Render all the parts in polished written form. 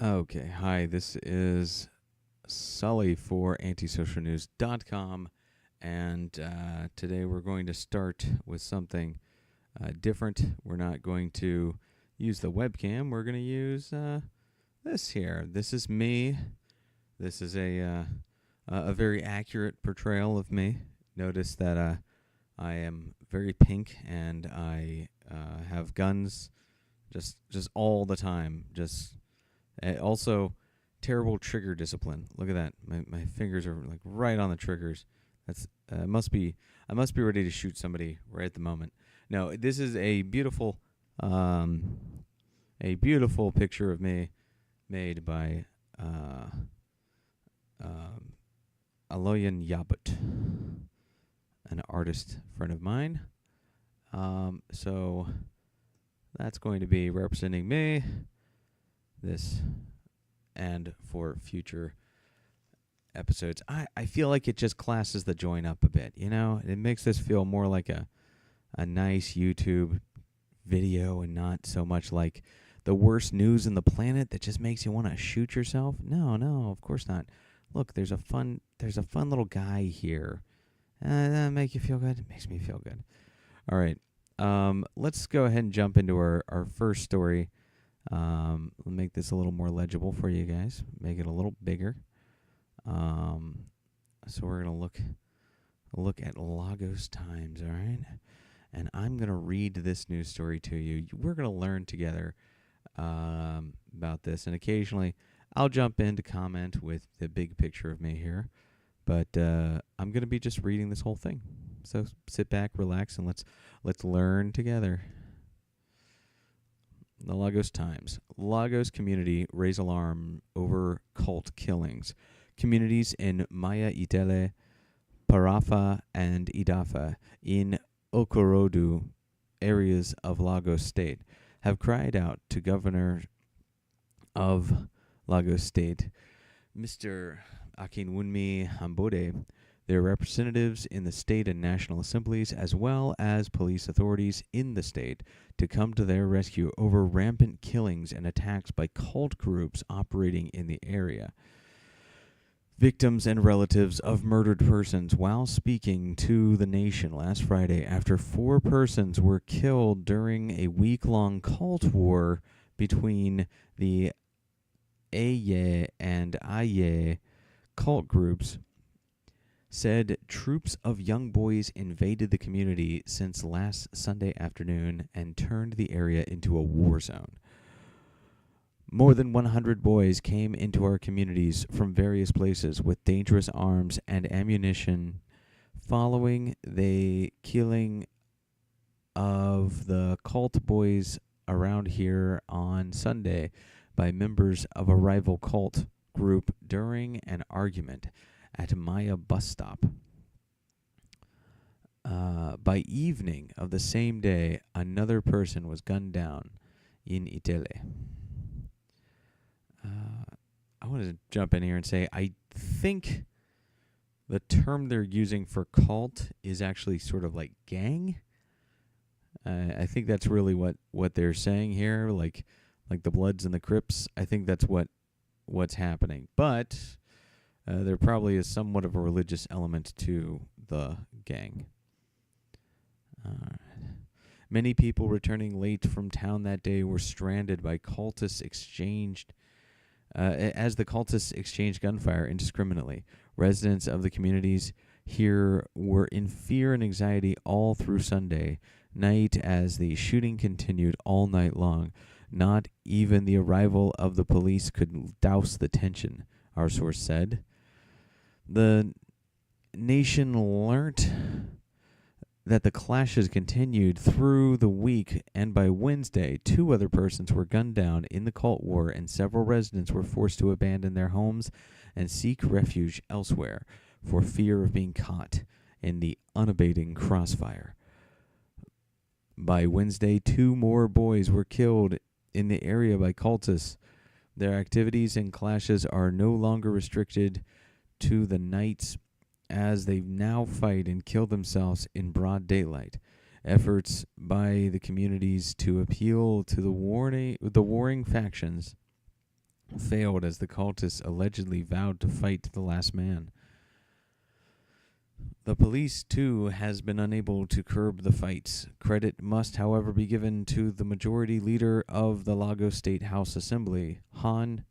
Okay, hi, this is Sully for AntiSocialNews.com, and today we're going to start with something different. We're not going to use the webcam, we're going to use this here. This is me. This is a very accurate portrayal of me. Notice that I am very pink and I have guns just all the time. Also, terrible trigger discipline. Look at that. My fingers are like right on the triggers. That's I must be ready to shoot somebody right at the moment. No, this is a beautiful picture of me made by Aloyan Yabut, an artist friend of mine. So that's going to be representing me. This and for future episodes. I feel like it just classes the joint up a bit, you know? It makes this feel more like a nice YouTube video and not so much like the worst news in the planet that just makes you want to shoot yourself. No, of course not. Look, there's a fun little guy here. That make you feel good? It makes me feel good. All right. Let's go ahead and jump into our first story. Make this a little more legible for you guys. Make it a little bigger. So we're gonna look at Lagos Times, all right? And I'm gonna read this news story to you. We're gonna learn together about this, and occasionally I'll jump in to comment with the big picture of me here. But I'm gonna be just reading this whole thing. So sit back, relax, and let's learn together. The Lagos Times. Lagos community raise alarm over cult killings. Communities in Maya Itele, Parafa, and Idafa in Okorodu areas of Lagos State have cried out to Governor of Lagos State, Mr. Akinwunmi Ambode, their representatives in the state and national assemblies, as well as police authorities in the state, to come to their rescue over rampant killings and attacks by cult groups operating in the area. Victims and relatives of murdered persons, while speaking to the nation last Friday after 4 persons were killed during a week-long cult war between the Aye and Aye cult groups, said troops of young boys invaded the community since last Sunday afternoon and turned the area into a war zone. More than 100 boys came into our communities from various places with dangerous arms and ammunition following the killing of the cult boys around here on Sunday by members of a rival cult group during an argument at Maya bus stop. By evening of the same day, another person was gunned down in Itele. I want to jump in here and say I think the term they're using for cult is actually sort of like gang. I think that's really what they're saying here, like the Bloods and the Crips. I think that's what's happening. But there probably is somewhat of a religious element to the gang. Many people returning late from town that day were stranded by cultists as the cultists exchanged gunfire indiscriminately. Residents of the communities here were in fear and anxiety all through Sunday night as the shooting continued all night long. Not even the arrival of the police could douse the tension, our source said. The nation learnt that the clashes continued through the week, and by Wednesday, 2 other persons were gunned down in the cult war, and several residents were forced to abandon their homes and seek refuge elsewhere for fear of being caught in the unabating crossfire. By Wednesday, 2 more boys were killed in the area by cultists. Their activities and clashes are no longer restricted to the nights, as they now fight and kill themselves in broad daylight. Efforts by the communities to appeal to the warring factions failed as the cultists allegedly vowed to fight to the last man. The police, too, has been unable to curb the fights. Credit must, however, be given to the majority leader of the Lagos State House Assembly, Han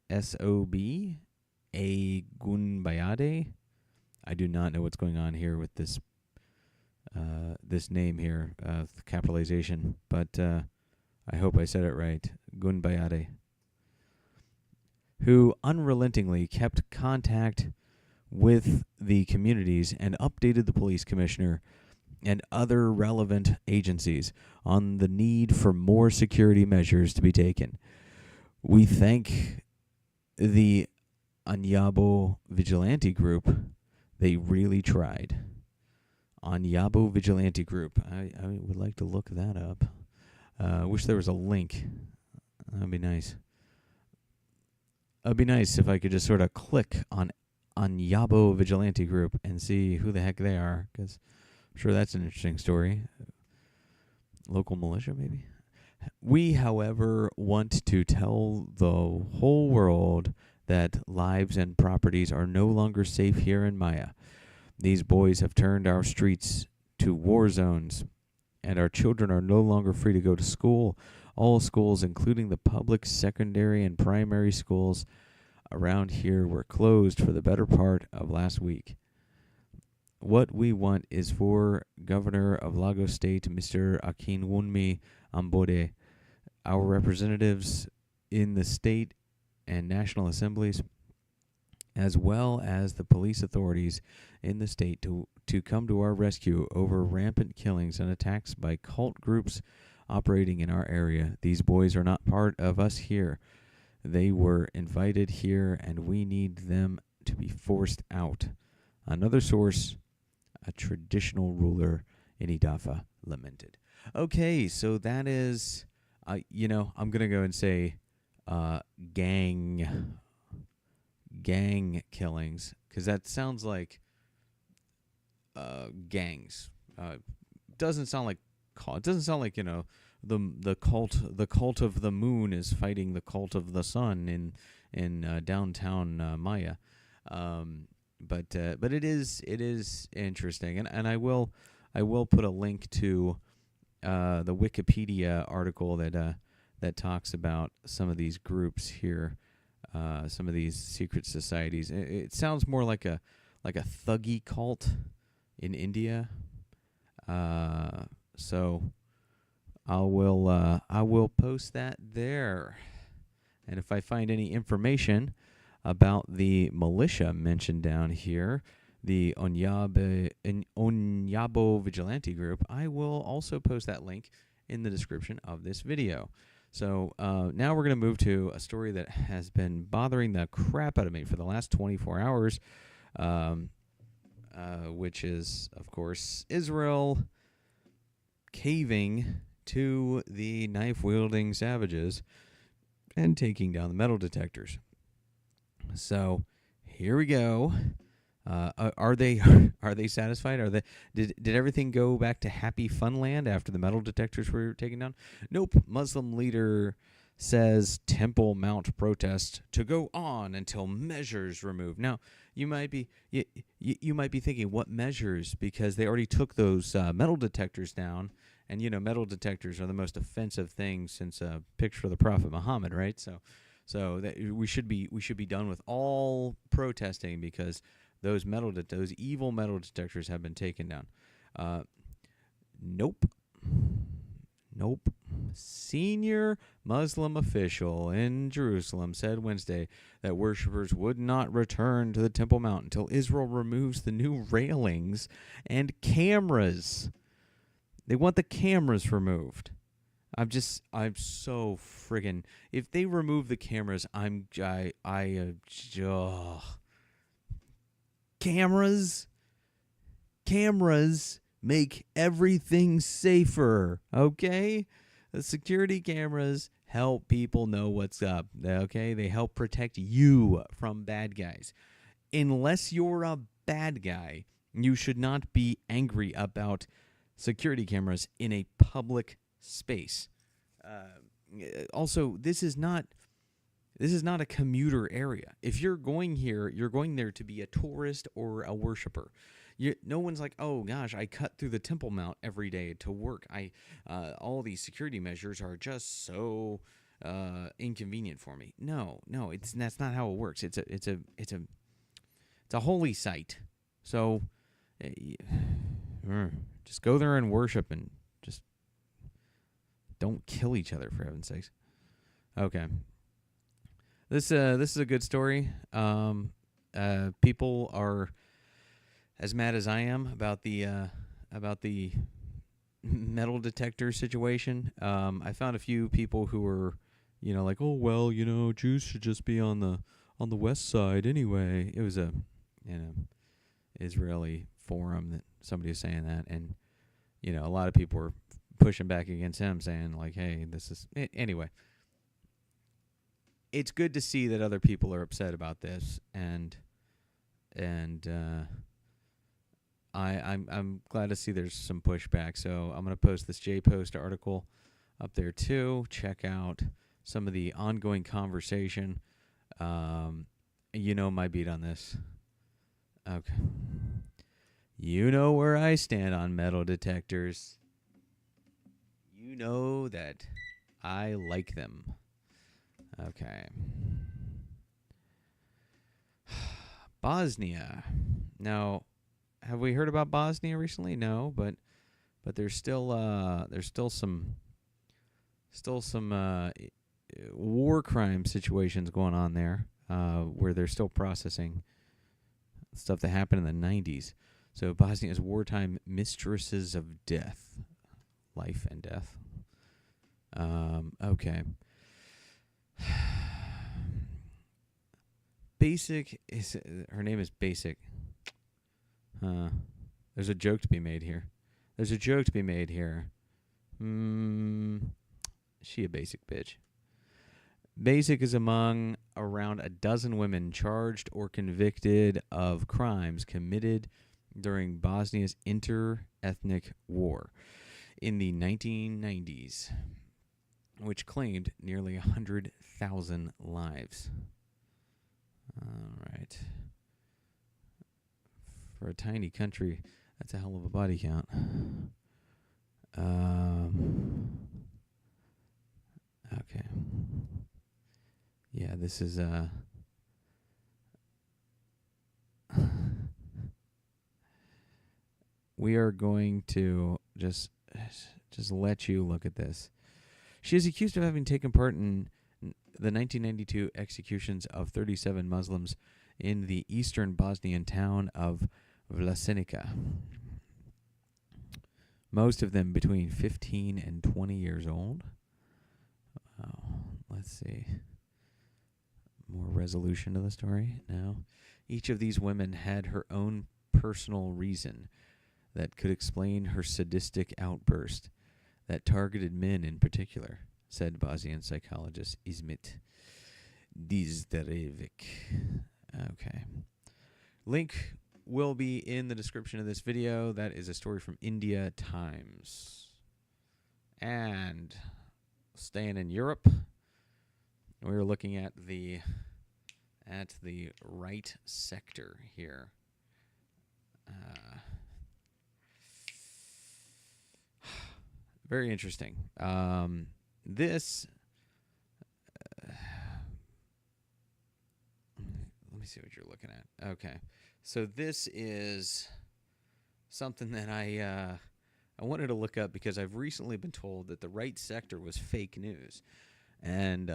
S.O.B. Agunbayade. I do not know what's going on here with this name here, capitalization, but I hope I said it right. Gunbayade, who unrelentingly kept contact with the communities and updated the police commissioner and other relevant agencies on the need for more security measures to be taken. We thank the Anyabo Vigilante Group. They really tried. Anyabo Vigilante Group. I would like to look that up. I wish there was a link. That'd be nice. It'd be nice if I could just sort of click on Anyabo Vigilante Group and see who the heck they are, because I'm sure that's an interesting story. Local militia, maybe? We, however, want to tell the whole world that lives and properties are no longer safe here in Maya. These boys have turned our streets to war zones, and our children are no longer free to go to school. All schools, including the public secondary and primary schools around here, were closed for the better part of last week. What we want is for Governor of Lagos State, Mr. Akinwunmi Ambode, our representatives in the state and national assemblies, as well as the police authorities in the state to come to our rescue over rampant killings and attacks by cult groups operating in our area. These boys are not part of us here. They were invited here, and we need them to be forced out. Another source, a traditional ruler in Idafa, lamented. Okay, so that is, I'm going to go and say gang killings, because that sounds like gangs. Doesn't sound like it doesn't sound like the cult of the moon is fighting the cult of the sun in downtown Maya. But it is interesting, and I will put a link to the Wikipedia article that talks about some of these groups here, some of these secret societies. It sounds more like a thuggy cult in India. So I will post that there, and if I find any information about the militia mentioned down here, the Onyabo Vigilante Group, I will also post that link in the description of this video. So now we're going to move to a story that has been bothering the crap out of me for the last 24 hours, which is, of course, Israel caving to the knife-wielding savages and taking down the metal detectors. So here we go. Are they satisfied? Did everything go back to happy funland after the metal detectors were taken down? Nope. Muslim leader says Temple Mount protest to go on until measures removed. Now you might be thinking, what measures? Because they already took those metal detectors down, and metal detectors are the most offensive thing since a picture of the Prophet Muhammad, right? So that we should be done with all protesting because those evil metal detectors have been taken down. Nope. Senior Muslim official in Jerusalem said Wednesday that worshippers would not return to the Temple Mount until Israel removes the new railings and cameras. They want the cameras removed. I'm so friggin'. If they remove the cameras, cameras make everything safer, okay? The security cameras help people know what's up, okay? They help protect you from bad guys. Unless you're a bad guy, you should not be angry about security cameras in a public space. Also, this is not This is not a commuter area. If you're going here, you're going there to be a tourist or a worshiper. No one's like, oh gosh, I cut through the Temple Mount every day to work. All these security measures are just so inconvenient for me. No, that's not how it works. It's a holy site. So just go there and worship and just don't kill each other, for heaven's sakes. Okay. This is a good story. People are as mad as I am about the metal detector situation. I found a few people who were, like, oh well, Jews should just be on the west side anyway. It was a Israeli forum that somebody was saying that, and a lot of people were pushing back against him, saying like, hey, this is anyway. It's good to see that other people are upset about this, and I'm glad to see there's some pushback. So I'm going to post this JPost article up there too. Check out some of the ongoing conversation. My beat on this. Okay. You know where I stand on metal detectors. You know that I like them. Okay. Bosnia. Now, have we heard about Bosnia recently? No, but there's still some war crime situations going on there, where they're still processing stuff that happened in the 90s. So Bosnia's wartime mistresses of death, life and death. Okay. Basic is her name is Basic. There's a joke to be made here. She a basic bitch. Basic is among around a dozen women charged or convicted of crimes committed during Bosnia's inter-ethnic war in the 1990s, which claimed nearly 100,000 lives. All right. For a tiny country, that's a hell of a body count. Okay. Yeah, this is we are going to just let you look at this. She is accused of having taken part in the 1992 executions of 37 Muslims in the eastern Bosnian town of Vlasenica. Most of them between 15 and 20 years old. Let's see. More resolution to the story now. Each of these women had her own personal reason that could explain her sadistic outburst that targeted men in particular, said Bosnian psychologist Ismet Dizdarevic. Okay. Link will be in the description of this video. That is a story from India Times. And staying in Europe, we're looking at the right sector here. Very interesting. This. Let me see what you're looking at. Okay, so this is something that I wanted to look up because I've recently been told that the right sector was fake news, and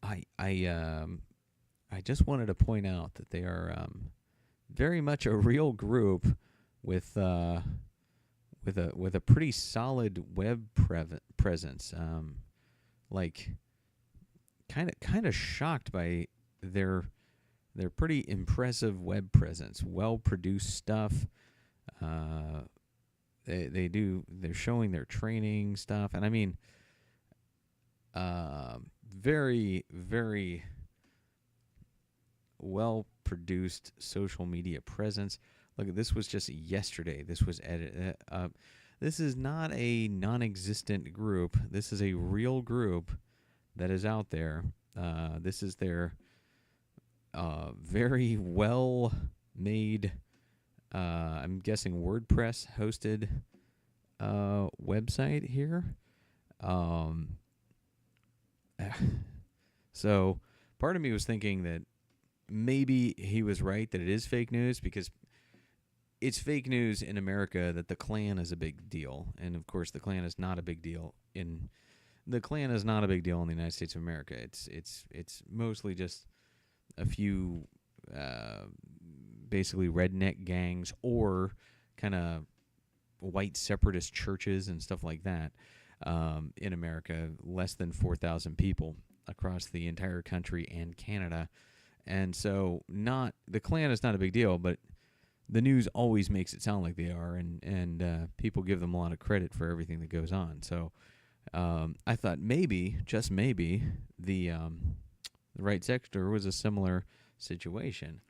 I just wanted to point out that they are very much a real group with a pretty solid web presence. Like kind of shocked by their pretty impressive web presence, well produced stuff. They're showing their training stuff, and I mean, very, very well produced social media presence. Look, this was just yesterday. This was edited. This is not a non-existent group. This is a real group that is out there. This is their very well made, I'm guessing WordPress hosted website here. So part of me was thinking that maybe he was right, that it is fake news, because it's fake news in America that the Klan is a big deal. And of course the Klan is not a big deal in the United States of America. It's mostly just a few basically redneck gangs or kind of white separatist churches and stuff like that in America. Less than 4,000 people across the entire country and Canada. And so the Klan is not a big deal, but the news always makes it sound like they are, and people give them a lot of credit for everything that goes on. So I thought maybe, just maybe, the right sector was a similar situation.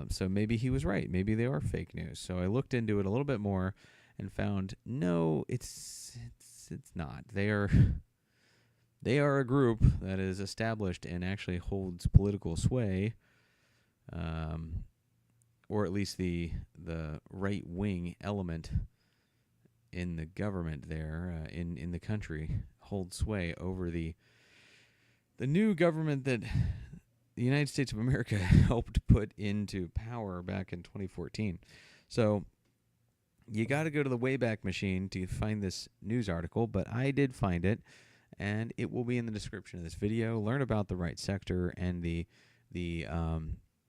So maybe he was right. Maybe they are fake news. So I looked into it a little bit more and found no, it's not. They are a group that is established and actually holds political sway, or at least the right-wing element in the government there, in the country, holds sway over the new government that the United States of America helped put into power back in 2014. So you got to go to the Wayback Machine to find this news article, but I did find it, and it will be in the description of this video. Learn about the right sector and the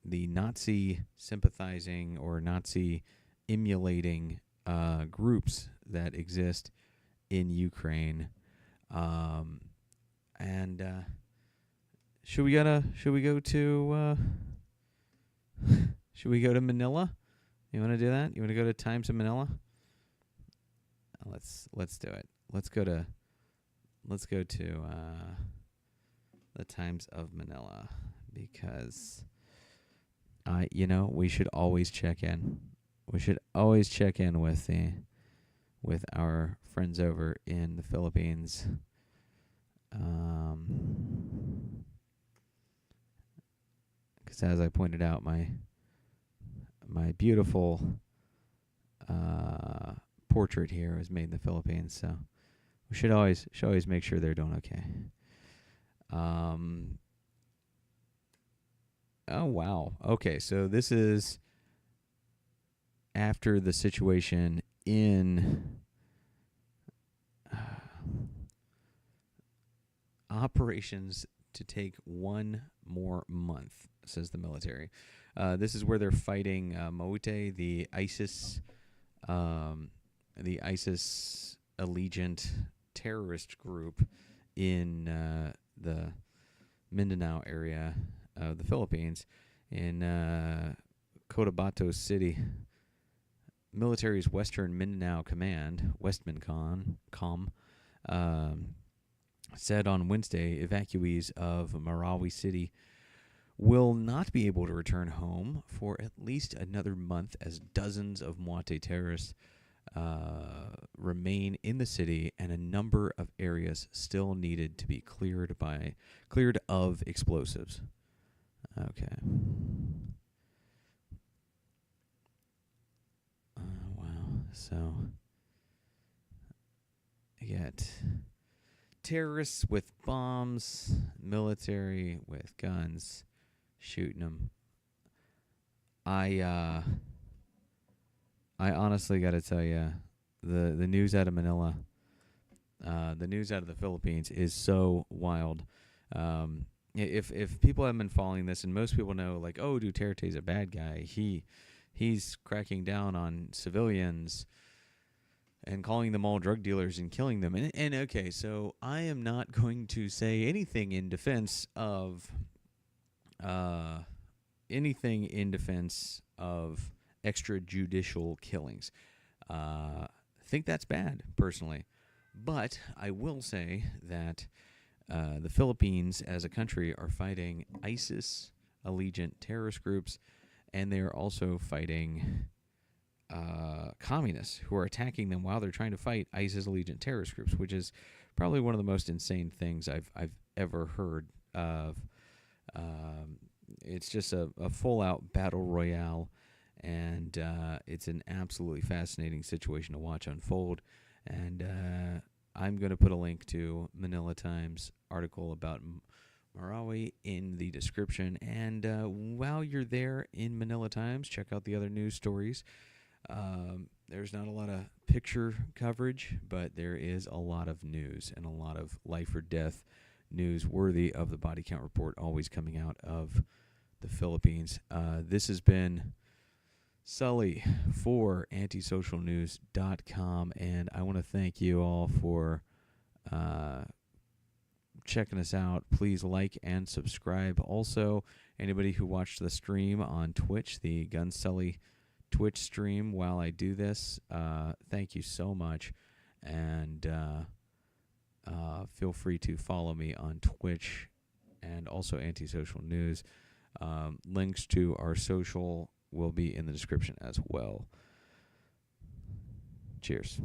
Nazi sympathizing or Nazi emulating groups that exist in Ukraine. Should we go to Manila? You want to do that? You want to go to Times of Manila? Let's do it. Let's go to the Times of Manila, because we should always check in. We should always check in with our friends over in the Philippines. Because as I pointed out, my beautiful portrait here was made in the Philippines, so we should always make sure they're doing okay. Oh wow. Okay, so this is after the situation in operations to take one more month, says the military. This is where they're fighting Moite, the ISIS allegiant terrorist group in the Mindanao area of the Philippines, in Cotabato City. Military's Western Mindanao Command, WestMincom, said on Wednesday evacuees of Marawi City will not be able to return home for at least another month, as dozens of Moite terrorists remain in the city, and a number of areas still needed to be cleared of explosives. Okay. Wow. So you got terrorists with bombs, military with guns, shooting them. I honestly got to tell you, the news out of Manila, the news out of the Philippines is so wild. If people haven't been following this, and most people know, like, oh, Duterte's a bad guy. He's cracking down on civilians and calling them all drug dealers and killing them. And okay, so I am not going to say anything in defense of extrajudicial killings. I think that's bad, personally. But I will say that the Philippines as a country are fighting ISIS allegiant terrorist groups, and they are also fighting communists who are attacking them while they're trying to fight ISIS allegiant terrorist groups, which is probably one of the most insane things I've ever heard of. It's just a full-out battle royale, and it's an absolutely fascinating situation to watch unfold. And I'm going to put a link to Manila Times article about Pravyy in the description. And while you're there in Manila Times, check out the other news stories. There's not a lot of picture coverage, but there is a lot of news and a lot of life or death news worthy of the body count report always coming out of the Philippines. This has been Sully for AntiSocialNews.com, and I want to thank you all for checking us out. Please like and subscribe. Also, anybody who watched the stream on Twitch, the Gun Sully Twitch stream while I do this, thank you so much, and feel free to follow me on Twitch and also Anti-Social News. Links to our social will be in the description as well. Cheers.